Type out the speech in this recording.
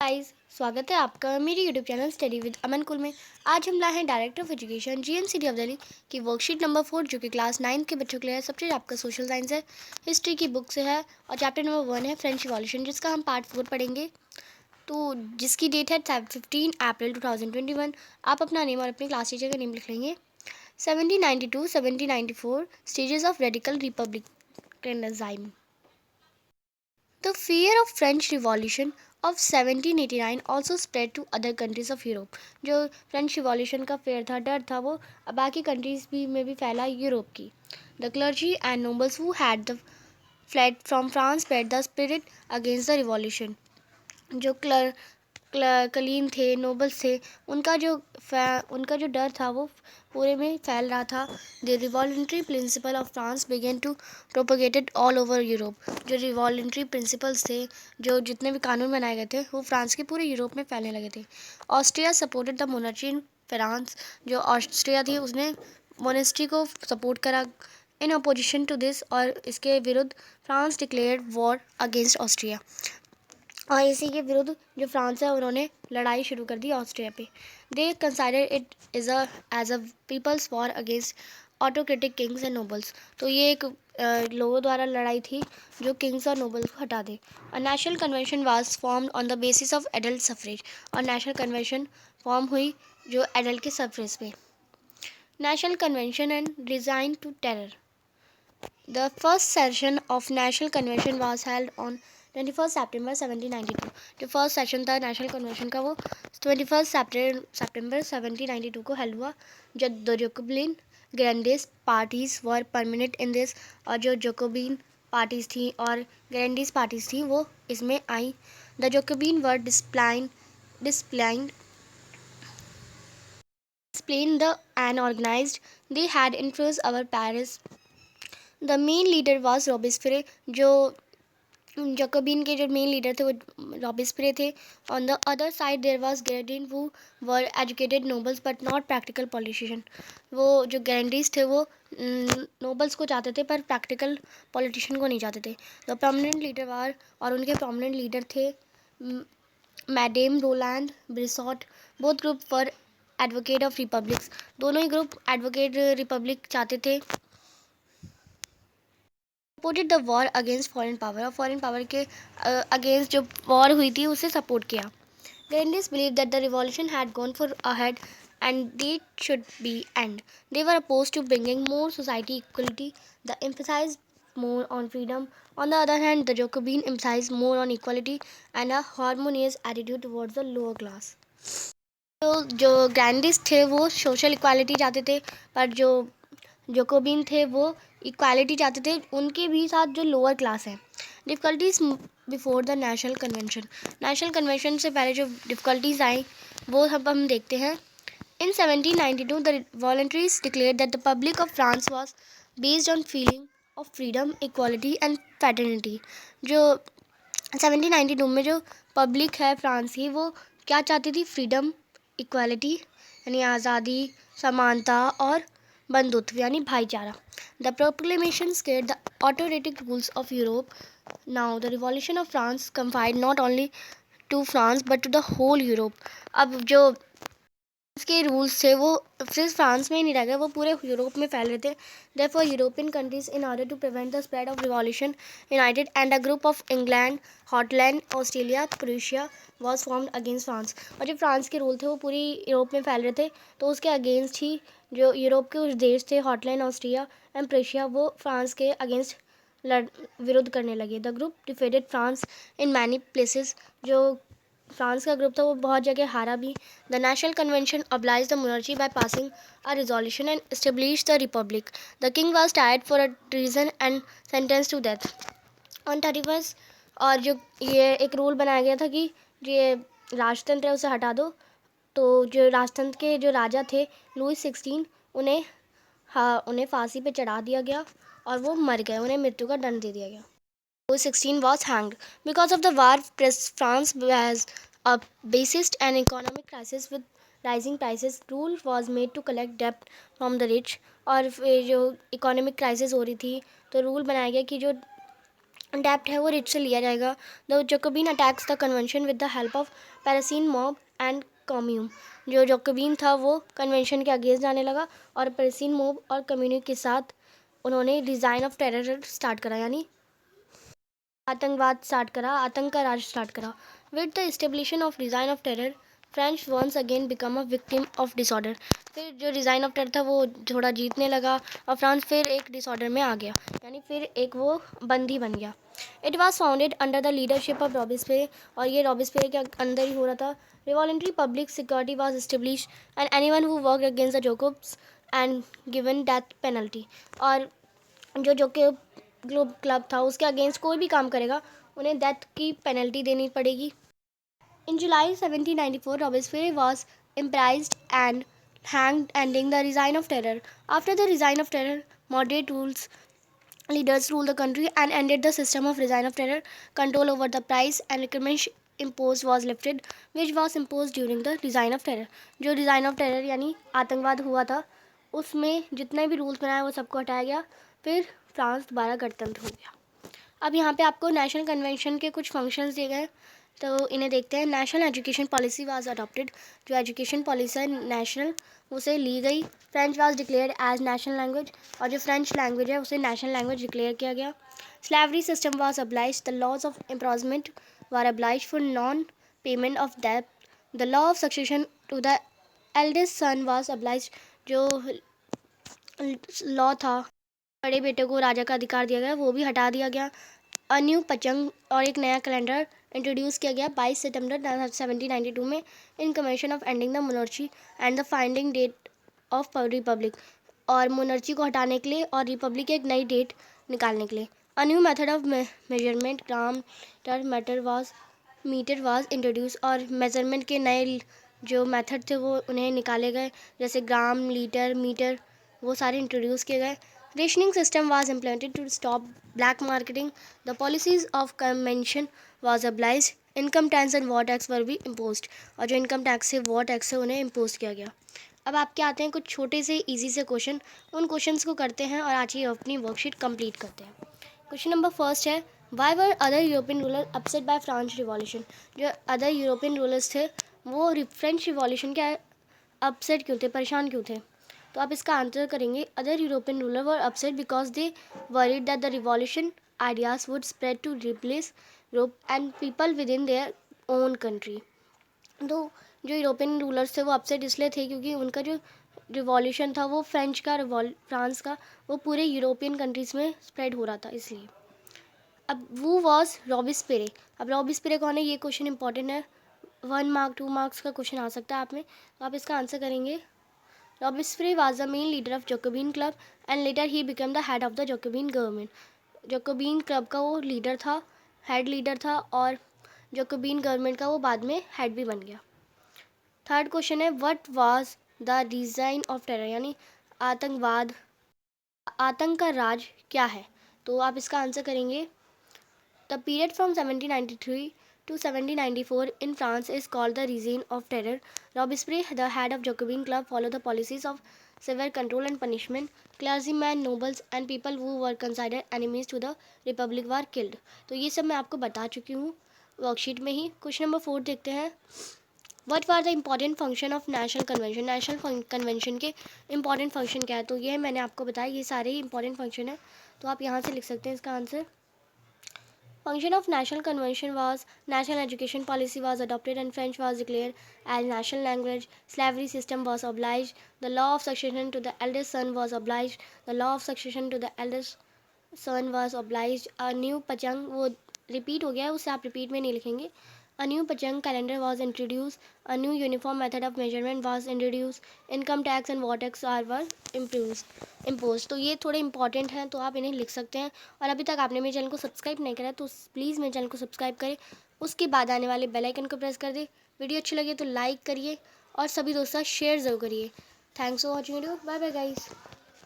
Guys, स्वागत है आपका मेरी यूट्यूब चैनल स्टडी विद अमन कुल में। आज हम लाए हैं डायरेक्टर ऑफ एजुकेशन जीएमसीटी अब्दली की वर्कशीट नंबर 4 जो कि क्लास 9 के बच्चों के लिए है। सब्जेक्ट आपका सोशल साइंस है, हिस्ट्री की बुक से है और चैप्टर नंबर 1 है फ्रेंच रिवॉल्यूशन, जिसका हम पार्ट 4 पढ़ेंगे। तो जिसकी डेट है 15 अप्रैल 2021। आप अपना नेम और अपनी क्लास टीचर का नेम लिख लेंगे। 1792 1794 stages of radical republicanism. The fear of French Revolution of 1789 also spread to other countries of Europe. जो फ्रेंच रिवॉल्यूशन का फेयर था, डर था, वो बाकी कंट्रीज भी में भी फैला यूरोप की. The clergy and nobles who had fled from France spread the spirit against the revolution. जो कलीन थे, नोबल्स थे, उनका जो डर था वो पूरे में फैल रहा था. The revolutionary principle of France began to propagated all over Europe. जो रिवॉल्यूटरी प्रिंसिपल्स थे, जो जितने भी कानून बनाए गए थे, वो फ्रांस के पूरे यूरोप में फैलने लगे थे. Austria supported the monarchy in France. जो ऑस्ट्रिया थी उसने मोनेस्ट्री को सपोर्ट करा. इन अपोजिशन टू दिस, और इसके विरुद्ध France declared war against Austria. और इसी के विरुद्ध जो फ्रांस है उन्होंने लड़ाई शुरू कर दी ऑस्ट्रिया पे. They consider it is as a people's war against autocratic kings and nobles. तो ये एक लोगों द्वारा लड़ाई थी जो किंग्स और नोबल्स को हटा दे. A national convention was formed on the basis of adult suffrage. और नेशनल कन्वेंशन फॉर्म हुई जो एडल्ट के सफरेज पे. National convention and design to terror. The first session of National Convention was held on 21st September 1792. जो first session था national convention का वो 21 सितंबर 1792 को हेल्ड हुआ. जब the Jacobin Girondins parties were permanent in this. और जो जोकोबिन पार्टीज थी और ग्रैंडिस पार्टीज थी वो इसमें आई. The Jacobin were disciplined the and organized. They had influence over Paris. The main leader was Robespierre. जो जकोबिन के जो मेन लीडर थे वो रॉबिस्फेरे थे. On the other side there was Girondin who were educated nobles but not practical politician. वो जो गैंडीज थे वो नोबल्स को चाहते थे पर प्रैक्टिकल पॉलिटिशियन को नहीं चाहते थे. द प्रोमिनेंट लीडर वार, और उनके प्रोमिनेंट लीडर थे madame Roland Brissot. Both group for advocate of republics. दोनों ही ग्रुप एडवोकेट रिपब्लिक चाहते थे. Supported the war against foreign power. और फॉरेन पावर के अगेंस्ट जो वॉर हुई थी उसे सपोर्ट किया. Girondins believe that the revolution had gone for ahead and they should be end. They were oppose to bringing more society equality. The emphasize more on freedom. On the other hand, the Jacobin emphasized more on equality and a harmonious attitude towards the lower class. तो जो grandis थे वो social equality चाहते थे, पर जो जोकोबिन थे वो इक्वालिटी चाहते थे उनके भी साथ जो लोअर क्लास है. Difficulties before the national convention. National convention से पहले जो डिफ़िकल्टीज आई वो हम देखते हैं. In 1792 the volunteers declare that the public of France was based on feeling of freedom, equality and fraternity. जो 1792 में जो पब्लिक है फ्रांस की वो क्या चाहती थी? फ्रीडम, इक्वालिटी यानी आज़ादी, समानता और बंधुत्व यानी भाईचारा. The proclamation scared the autocratic rules of Europe. Now the revolution of France confined not only to France but to the whole Europe. अब जो के रूल्स थे वो सिर्फ फ्रांस में ही नहीं रह गए, वो पूरे यूरोप में फैल रहे थे. Therefore European countries in order to prevent the spread of revolution united and a group of England, Holland, Australia, Prussia was formed against France. और जो फ्रांस के रूल थे वो पूरी यूरोप में फैल रहे थे, तो उसके अगेंस्ट ही जो यूरोप के कुछ देश थे, हॉटलैंड, ऑस्ट्रिया एंड प्रूशिया, वो फ्रांस के अगेंस्ट विरोध करने लगे. The group defeated France in many places. जो फ्रांस का ग्रुप था वो बहुत जगह हारा भी. The national convention obliged the monarchy by passing a resolution and establish the republic. The king was tried for a treason and sentence to death on 31. और जो ये एक रूल बनाया गया था कि ये राजतंत्र है उसे हटा दो. तो जो राजतंत्र के जो राजा थे लुई 16 उन्हें फांसी पे चढ़ा दिया गया और वो मर गए, उन्हें मृत्यु का दंड दे दिया गया. Louis 16 was hanged. Because of the war, France was a bassist and economic crisis with rising prices. Rule was made to collect debt from the rich. और फिर जो इकोनॉमिक क्राइसिस हो रही थी तो रूल बनाया गया कि जो डेप्ट है वो रिच से लिया जाएगा। The Jacobin attacks the convention with the help of Parisian mob and commune. जो जैकोबिन था वो कन्वेंशन के अगेंस्ट जाने लगा और पैरिसियन मॉब और कम्यून के साथ उन्होंने डिज़ाइन ऑफ टेरर स्टार्ट करा, यानी आतंकवाद स्टार्ट करा, आतंक का राज स्टार्ट करा। With the establishment of design of terror French once again become a victim of disorder. फिर जो डिज़ाइन ऑफ टेरर था वो थोड़ा जीतने लगा और फ्रांस फिर एक डिसऑर्डर में आ गया, यानी फिर एक वो बंदी बन गया। It was founded under the leadership of Robespierre, और ये रॉबिस्पियर के अंदर ही हो रहा था। Revolutionary public security was establish and any one who work against the Jacobins and given death penalty. और जो के ग्लोब क्लब था उसके अगेंस्ट कोई भी काम करेगा उन्हें डेथ की पेनल्टी देनी पड़ेगी। In July 1794, Robespierre was imprisoned and hanged, ending the Reign of Terror. After the Reign of Terror, moderate leaders ruled the country and ended the system of Reign of Terror. Control over the price and recurrence imposed was lifted, which was imposed during the Reign of Terror. जो Reign of Terror यानी आतंकवाद हुआ था उसमें जितने भी rules बनाए वो सबको हटाया गया, फिर फ्रांस दोबारा गणतंत्र हो गया। अब यहाँ पे आपको नेशनल कन्वेंशन के कुछ फंक्शंस दिए गए, तो इन्हें देखते हैं। National education policy was adopted. जो एजुकेशन पॉलिसी है नेशनल उसे ली गई। French was declared as national language, और जो फ्रेंच लैंग्वेज है उसे नेशनल लैंग्वेज डिक्लेयर किया गया। Slavery system was abolish. The laws of imprisonment were abolish for non payment of debt. The law of succession to the eldest son was abolish. जो law था बड़े बेटे को राजा का अधिकार दिया गया वो भी हटा दिया गया। अ न्यू पचंग और एक नया कैलेंडर इंट्रोड्यूस किया गया 22 सितंबर 1792 में, in commission of ending the monarchy and the founding date of republic. और मोनर्ची को हटाने के लिए और रिपब्लिक की एक नई डेट निकालने के लिए। A new method of measurement gram litre metre was introduce. और मेजरमेंट के नए जो मेथड थे वो उन्हें निकाले गए, जैसे ग्राम, लीटर, मीटर, वो सारे इंट्रोड्यूस किए गए। Rationing system was implemented to stop black marketing. The policies of convention was abolished. Income tax and war tax were भी इम्पोज्ड। और जो इनकम टैक्स है वॉर टैक्स है उन्हें इम्पोज किया गया। अब आपके आते हैं कुछ छोटे से इजी से क्वेश्चन, उन क्वेश्चंस को करते हैं और आज ही अपनी वर्कशीट कंप्लीट करते हैं। क्वेश्चन नंबर फर्स्ट है, why were other European ruler upset by French revolution. जो अदर यूरोपियन रूलर्स थे वो फ्रेंच रिवॉल्यूशन के अपसेट क्यों थे, परेशान क्यों थे। तो आप इसका आंसर करेंगे, other European ruler were upset because they worried that the revolution ideas would spread to replace Europe and people within their own country. तो जो यूरोपियन रूलर्स थे वो अपसेट इसलिए थे क्योंकि उनका जो रिवॉल्यूशन था वो फ्रांस का वो पूरे यूरोपियन कंट्रीज़ में स्प्रेड हो रहा था, इसलिए। अब वो वॉज रॉबिस्पियर। अब रॉबिस्पियर कौन है, ये क्वेश्चन इंपॉर्टेंट है, 1 मार्क 2 मार्क्स का क्वेश्चन आ सकता है आप में, तो आप इसका आंसर करेंगे। Robespierre was the main leader of Jacobin Club and later he became the head of the Jacobin government. Jacobin Club का वो लीडर था, हेड लीडर था, और जैकोबिन गवर्नमेंट का वो बाद में हेड भी बन गया। थर्ड क्वेश्चन है, what was the design of terror, यानी आतंक का राज क्या है। तो आप इसका आंसर करेंगे, the period from 1793 to 1794 in France is called the Reign of Terror. Robespierre, the head of Jacobin Club, followed the policies of severe control and punishment. Clergymen, nobles and people who were considered enemies to the Republic were killed. तो ये सब मैं आपको बता चुकी हूँ worksheet में ही। Question number 4 देखते हैं, what are the important function of national convention. National convention के इंपॉर्टेंट फंक्शन क्या है, तो ये मैंने आपको बताया, ये सारे ही इंपॉर्टेंट फंक्शन है, तो आप यहाँ से लिख सकते हैं इसका answer. Function of National Convention was national education policy was adopted and French was declared as national language. Slavery system was abolished. The law of succession to the eldest son was abolished. The law of succession to the eldest son was abolished. A new pachang, वो repeat हो गया है, उससे आप repeat में नहीं लिखेंगे। A new pachang calendar was introduced. A new uniform method of measurement was introduced. Income tax and war tax were imposed. तो ये थोड़े इंपॉर्टेंट हैं, तो आप इन्हें लिख सकते हैं। और अभी तक आपने मेरे चैनल को सब्सक्राइब नहीं करा तो प्लीज़ मेरे चैनल को सब्सक्राइब करें, उसके बाद आने वाले बेल आइकन को प्रेस कर दें। वीडियो अच्छी लगे तो लाइक करिए और सभी दोस्तों शेयर ज़रूर करिए। Thanks for watching video, bye bye guys.